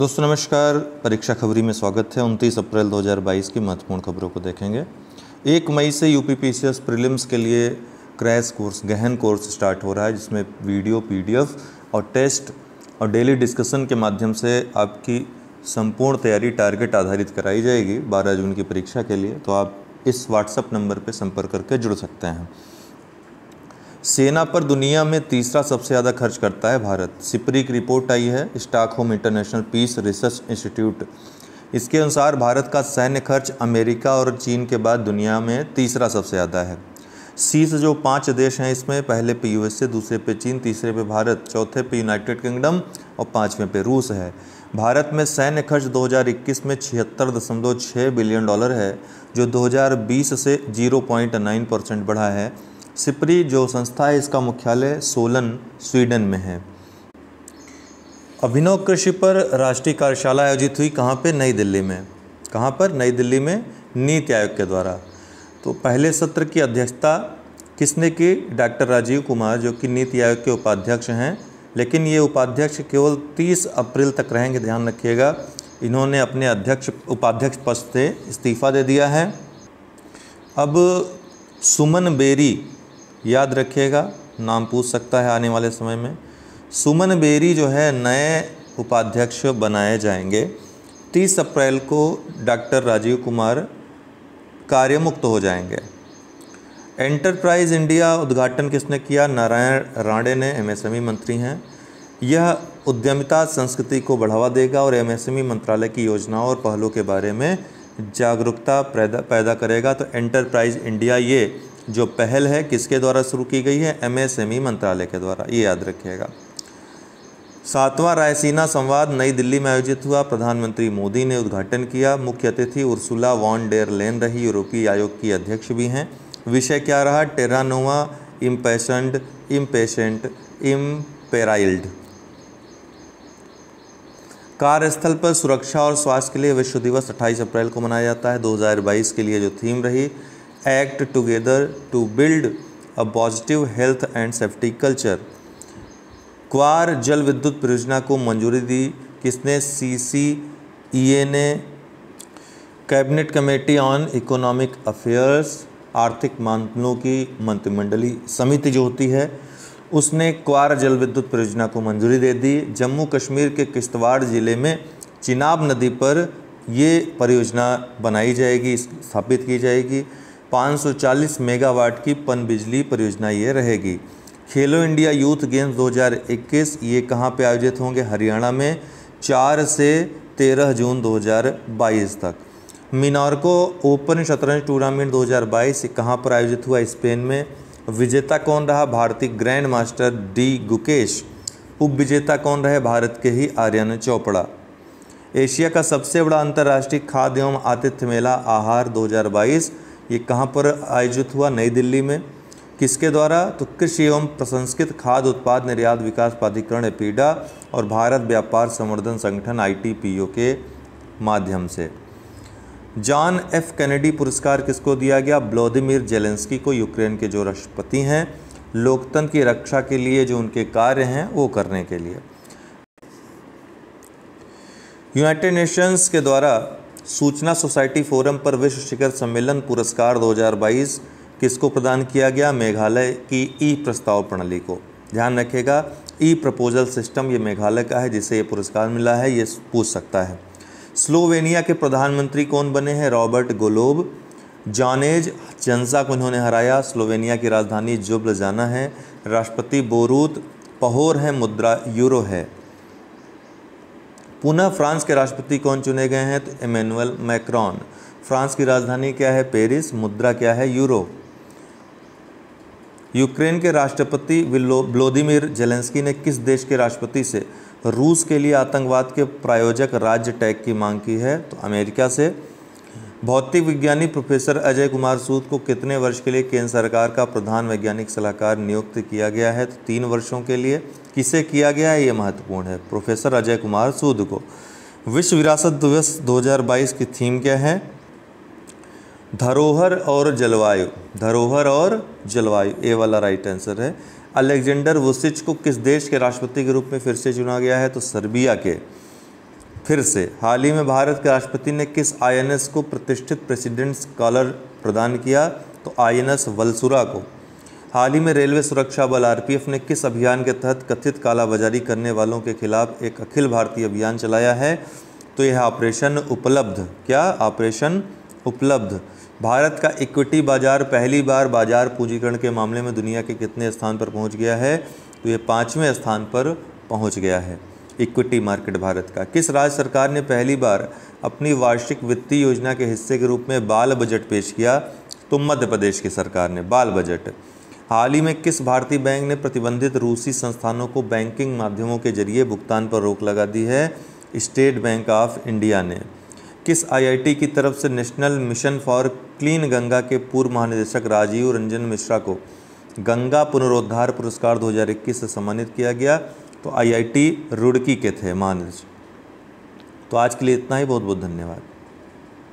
दोस्तों नमस्कार। परीक्षा खबरी में स्वागत है। 29 अप्रैल 2022 की महत्वपूर्ण खबरों को देखेंगे। 1 मई से यूपीपीसीएस प्रीलिम्स के लिए क्रैश कोर्स, गहन कोर्स स्टार्ट हो रहा है, जिसमें वीडियो, पीडीएफ और टेस्ट और डेली डिस्कशन के माध्यम से आपकी संपूर्ण तैयारी टारगेट आधारित कराई जाएगी 12 जून की परीक्षा के लिए। तो आप इस व्हाट्सएप नंबर पर संपर्क करके जुड़ सकते हैं। सेना पर दुनिया में तीसरा सबसे ज़्यादा खर्च करता है भारत। सिपरी की रिपोर्ट आई है, Stockholm International Peace Research Institute. इसके अनुसार भारत का सैन्य खर्च अमेरिका और चीन के बाद दुनिया में तीसरा सबसे ज़्यादा है। शीर्ष जो 5 देश हैं इसमें, पहले पे यूएसए, दूसरे पे चीन, तीसरे पे भारत, चौथे पे यूनाइटेड किंगडम और 5वें पे रूस है। भारत में सैन्य खर्च 2021 में $76.6 बिलियन है, जो 2020 से 0.9% बढ़ा है। सिपरी जो संस्था है, इसका मुख्यालय सोलन, स्वीडन में है। अभिनव कृषि पर राष्ट्रीय कार्यशाला आयोजित हुई। कहाँ पे? नई दिल्ली में। कहाँ पर? नई दिल्ली में, नीति आयोग के द्वारा। तो पहले सत्र की अध्यक्षता किसने की? डॉक्टर राजीव कुमार, जो कि नीति आयोग के उपाध्यक्ष हैं। लेकिन ये उपाध्यक्ष केवल 30 अप्रैल तक रहेंगे, ध्यान रखिएगा। इन्होंने अपने उपाध्यक्ष पद से इस्तीफा दे दिया है। अब सुमन बेरी, याद रखिएगा, नाम पूछ सकता है आने वाले समय में। सुमन बेरी जो है नए उपाध्यक्ष बनाए जाएंगे। 30 अप्रैल को डॉक्टर राजीव कुमार कार्यमुक्त हो जाएंगे। एंटरप्राइज इंडिया उद्घाटन किसने किया? नारायण राणे ने, एमएसएमई मंत्री हैं। यह उद्यमिता संस्कृति को बढ़ावा देगा और एमएसएमई मंत्रालय की योजनाओं और पहलों के बारे में जागरूकता पैदा करेगा। तो एंटरप्राइज इंडिया, ये जो पहल है किसके द्वारा शुरू की गई है? एमएसएमई मंत्रालय के द्वारा, ये याद रखिएगा। 7वां रायसीना संवाद नई दिल्ली में आयोजित हुआ। प्रधानमंत्री मोदी ने उद्घाटन किया। मुख्य अतिथि उर्सुला वॉन डेर लेन रही, यूरोपीय आयोग की अध्यक्ष भी हैं। विषय क्या रहा? टेरा नोवा इम्पेशेंट इम्पेराइल्ड। कार्यस्थल पर सुरक्षा और स्वास्थ्य के लिए विश्व दिवस 28 अप्रैल को मनाया जाता है। 2022 के लिए जो थीम रही, act together to build a positive health and safety culture. Kwar जल विद्युत परियोजना को मंजूरी दी किसने? सीसीईए ने। Cabinet committee on economic affairs, आर्थिक मामलों की मंत्रिमंडलीय समिति जो होती है, उसने क्वार जल विद्युत परियोजना को मंजूरी दे दी। जम्मू कश्मीर के किश्तवाड़ ज़िले में चिनाब नदी पर ये परियोजना बनाई जाएगी, स्थापित की जाएगी। 540 मेगावाट की पनबिजली परियोजना ये रहेगी। खेलो इंडिया यूथ गेम्स 2021 ये कहाँ पे आयोजित होंगे? हरियाणा में, 4 से 13 जून 2022 तक। मिनार्को ओपन शतरंज टूर्नामेंट 2022 कहाँ पर आयोजित हुआ? स्पेन में। विजेता कौन रहा? भारतीय ग्रैंड मास्टर डी गुकेश। उप विजेता कौन रहे? भारत के ही आर्यन चोपड़ा। एशिया का सबसे बड़ा अंतर्राष्ट्रीय खाद्य एवं आतिथ्य मेला आहार 2022 ये कहाँ पर आयोजित हुआ? नई दिल्ली में। किसके द्वारा? तो कृषि एवं प्रसंस्कृत खाद्य उत्पाद निर्यात विकास प्राधिकरण एपीडा और भारत व्यापार संवर्धन संगठन आईटीपीओ के माध्यम से। जॉन एफ कैनेडी पुरस्कार किसको दिया गया? व्लादिमीर जेलेंस्की को, यूक्रेन के जो राष्ट्रपति हैं, लोकतंत्र की रक्षा के लिए जो उनके कार्य हैं वो करने के लिए। यूनाइटेड नेशंस के द्वारा सूचना सोसाइटी फोरम पर विश्व शिखर सम्मेलन पुरस्कार 2022 किसको प्रदान किया गया? मेघालय की ई प्रस्ताव प्रणाली को। ध्यान रखिएगा, ई प्रपोजल सिस्टम ये मेघालय का है जिसे ये पुरस्कार मिला है, ये पूछ सकता है। स्लोवेनिया के प्रधानमंत्री कौन बने हैं? Robert Globe. जानेज जंजा को इन्होंने हराया। स्लोवेनिया की राजधानी जुब्लजाना है। राष्ट्रपति बोरूत पहोर है, मुद्रा यूरो है। पुनः फ्रांस के राष्ट्रपति कौन चुने गए हैं? तो इमैनुअल मैक्रोन। फ्रांस की राजधानी क्या है? पेरिस। मुद्रा क्या है? यूरो। यूक्रेन के राष्ट्रपति व्लादिमीर जेलेंस्की ने किस देश के राष्ट्रपति से रूस के लिए आतंकवाद के प्रायोजक राज्य टैग की मांग की है? तो अमेरिका से। भौतिक विज्ञानी प्रोफेसर अजय कुमार सूद को कितने वर्ष के लिए केंद्र सरकार का प्रधान वैज्ञानिक सलाहकार नियुक्त किया गया है? तो 3 वर्षों के लिए। किसे किया गया है? ये महत्वपूर्ण है, प्रोफेसर अजय कुमार सूद को। विश्व विरासत दिवस 2022 की थीम क्या है? धरोहर और जलवायु। धरोहर और जलवायु, ए वाला राइट आंसर है। अलेक्जेंडर वुसिच को किस देश के राष्ट्रपति के रूप में फिर से चुना गया है? तो सर्बिया के। फिर से, हाल ही में भारत के राष्ट्रपति ने किस आईएनएस को प्रतिष्ठित प्रेसिडेंट्स कॉलर प्रदान किया? तो आईएनएस वलसुरा को। हाल ही में रेलवे सुरक्षा बल आरपीएफ ने किस अभियान के तहत कथित कालाबाजारी करने वालों के खिलाफ एक अखिल भारतीय अभियान चलाया है? तो यह ऑपरेशन उपलब्ध। क्या? ऑपरेशन उपलब्ध। भारत का इक्विटी बाजार पहली बार बाजार पूंजीकरण के मामले में दुनिया के कितने स्थान पर पहुंच गया है? तो ये 5वें स्थान पर पहुंच गया है इक्विटी मार्केट भारत का। किस राज्य सरकार ने पहली बार अपनी वार्षिक वित्तीय योजना के हिस्से के रूप में बाल बजट पेश किया? तो मध्य प्रदेश की सरकार ने बाल बजट। हाल ही में किस भारतीय बैंक ने प्रतिबंधित रूसी संस्थानों को बैंकिंग माध्यमों के जरिए भुगतान पर रोक लगा दी है? स्टेट बैंक ऑफ इंडिया ने। किस आईआईटी की तरफ से national mission for clean Ganga के पूर्व महानिदेशक राजीव रंजन मिश्रा को गंगा पुनरुद्धार पुरस्कार 2021 से सम्मानित किया गया? तो आईआईटी रुड़की के थे महानिदेशक। तो आज के लिए इतना ही। बहुत बहुत धन्यवाद।